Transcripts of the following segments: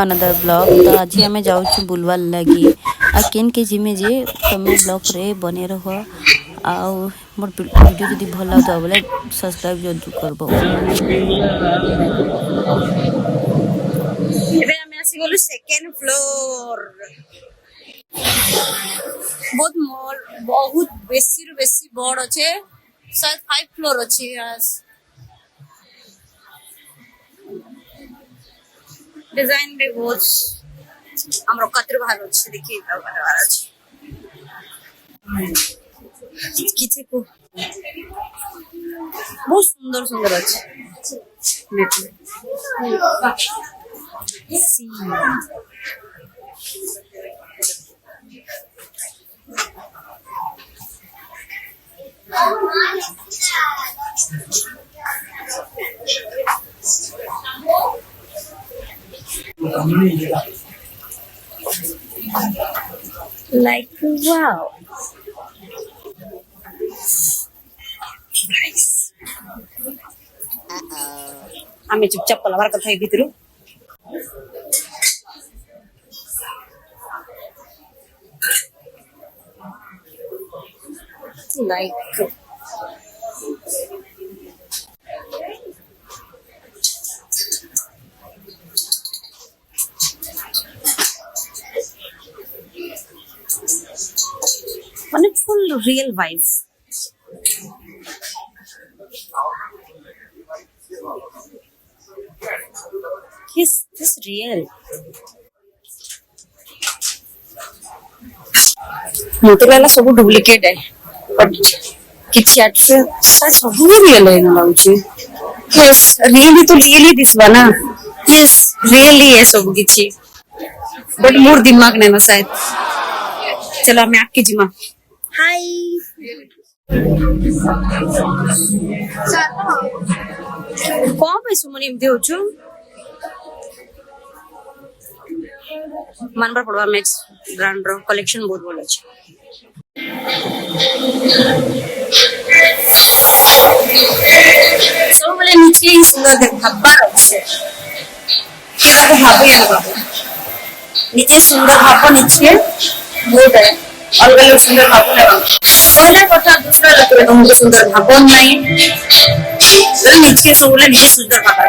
Another blog तो आज आम जाऊँ बुलवार लगी आ केन के जिमे जे तुम्हें ब्लॉग रे बने रह आउ मोर वीडियो जदि भल लगा बोले सब्सक्राइब जरूर करबो। एबे हम आसी गलु सेकंड फ्लोर बहुत बेसी रु बेसी बड़ अच्छे शायद 5 फ्लोर अच्छे डिजाइन भी बहुत हमरो कतर भार अच्छे देखिए बार अच्छे किचे को बहुत सुंदर सुंदर अच्छे like wow nice हमें चुपचाप पलावार कथा भीतर like wonderful real vibes. Is this real? मोटरवाला सब डुप्लीकेट है बट किछि एक्चुअल सब रियल है ना लाउची यस रियली तो रियली दिस बना यस रियली है सब किछि बट मोर दिमाग नहीं ना शायद चलो मैं आपकी जिमा हाय कौन पैसु मने एमती होछु मानबर पड़वा मैक्स ब्रांड रो कलेक्शन बहुत बोल अछि सो बोले नीचे सुंदर धब्बा अछि पूरा तो भाबो या बाबू नीचे सुंदर भाबो नीचे बहुत है अलग अलग सुंदर भाबो लगा पहला कथा दूसरा लगे तुमको सुंदर भाबो नहीं तो नीचे सो बोले नीचे सुंदर भाबो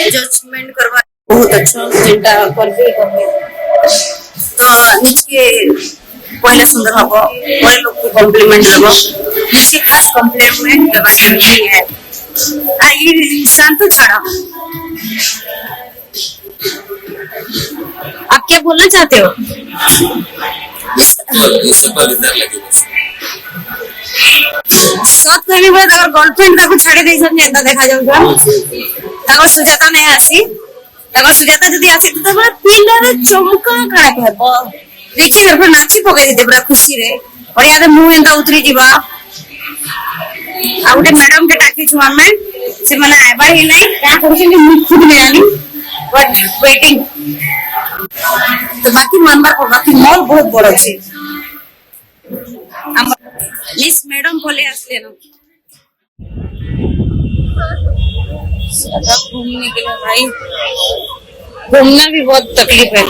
जजमेंट करवा बहुत अच्छा चिंता कर भी तो नीचे पहले सुंदर भाबो बड़े लोग को कॉम्प्लीमेंट देबो नीचे खास कॉम्प्लीमेंट देबा नहीं है आई शांत छाड़ा आप क्या बोलना चाहते हो सत कहने बोले अगर गर्लफ्रेंड को छाड़ी दे सब नेता देखा जाउगा अगर सुजाता नहीं आसी अगर सुजाता जदी आसी तो बड़ा पिलर चमका खड़ा कहबो देखि घर नाची पके दे बड़ा खुशी रे और याद मुंह एंदा उतरी जीवा आउटे मैडम के टाकी छुआ में से माने आबा ही नहीं क्या करछन मुंह खुद में आनी बट वेटिंग तो बाकी मानबार को बाकी मॉल बहुत बड़ा छे मिस मैडम बोले असले ना घूमने के लिए भाई घूमना भी बहुत तकलीफ है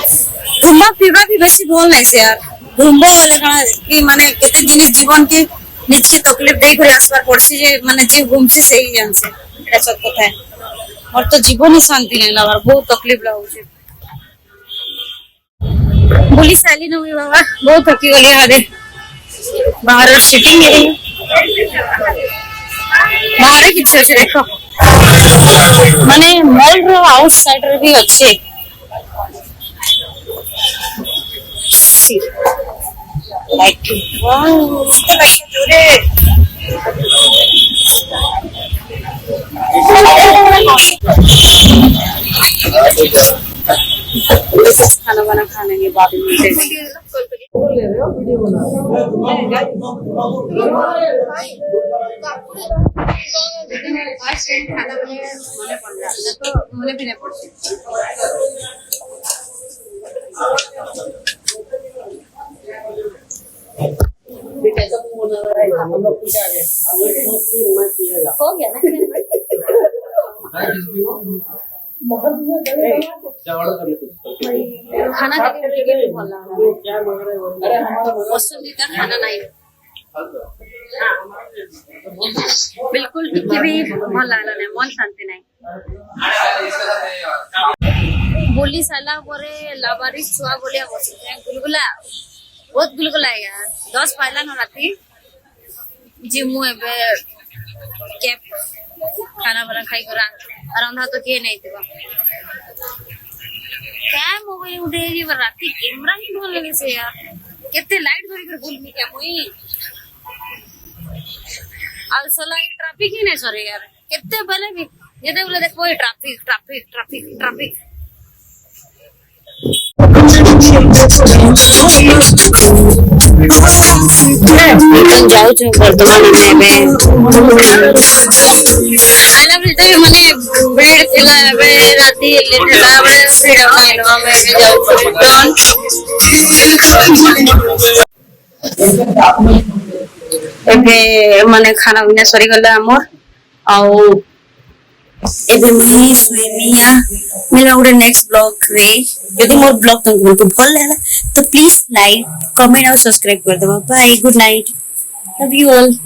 घूमना फिरना भी बेसी बोल नहीं से यार घूमबो वाले कना कि माने केते दिन जीवन के नीचे तकलीफ देख रे आसपास पड़सी जे माने जे घूमसी सही जान से एटा सब कथा है और तो जीवन ही शांति नहीं लगा बहुत तकलीफ लागो छे बोली साली न हुई बाबा बहुत थकी गली आरे बाहर सिटिंग है बाहर की से देखो माने मॉल रो आउटसाइडर भी अच्छे लाइक वाओ जोरे खाना वाना खाने के बाद बोल रहे हो वीडियो खाना मने भी नहीं पड़ती हो गया ना खाना देखे भल पसंदीदा खाना नहीं बिल्कुल टिके भी भल लागला नहीं मन शांति नहीं बोली साला परे लाबारी छुआ बोलिया बसते गुलगुला बहुत गुलगुला है यार 10 पाइला न राती जिमु एबे कैप खाना बना खाई करा रंधा तो किए नहीं थे क्या मोबाइल उठे जी राती कैमरा ही ढोल लगे से यार कितने लाइट धरी कर भूल में क्या मुई अलसला ट्रैफिक ही नहीं सरे यार कितने बने भी ये देख बोले देखो ट्रैफिक ट्रैफिक ट्रैफिक ट्रैफिक जाऊ छु वर्तमान में आइला बोलते माने बेड थिला बे राती लेट ताबे फिर आइलो में जाऊ एबे माने खाना बिना सरी गला हमर आउ एबे मुई सुइमिया मिला उडे नेक्स्ट ब्लॉग रे यदि मोर ब्लॉग तुमको भल लागला तो प्लीज लाइक कमेंट और सब्सक्राइब कर दो bye good night love you all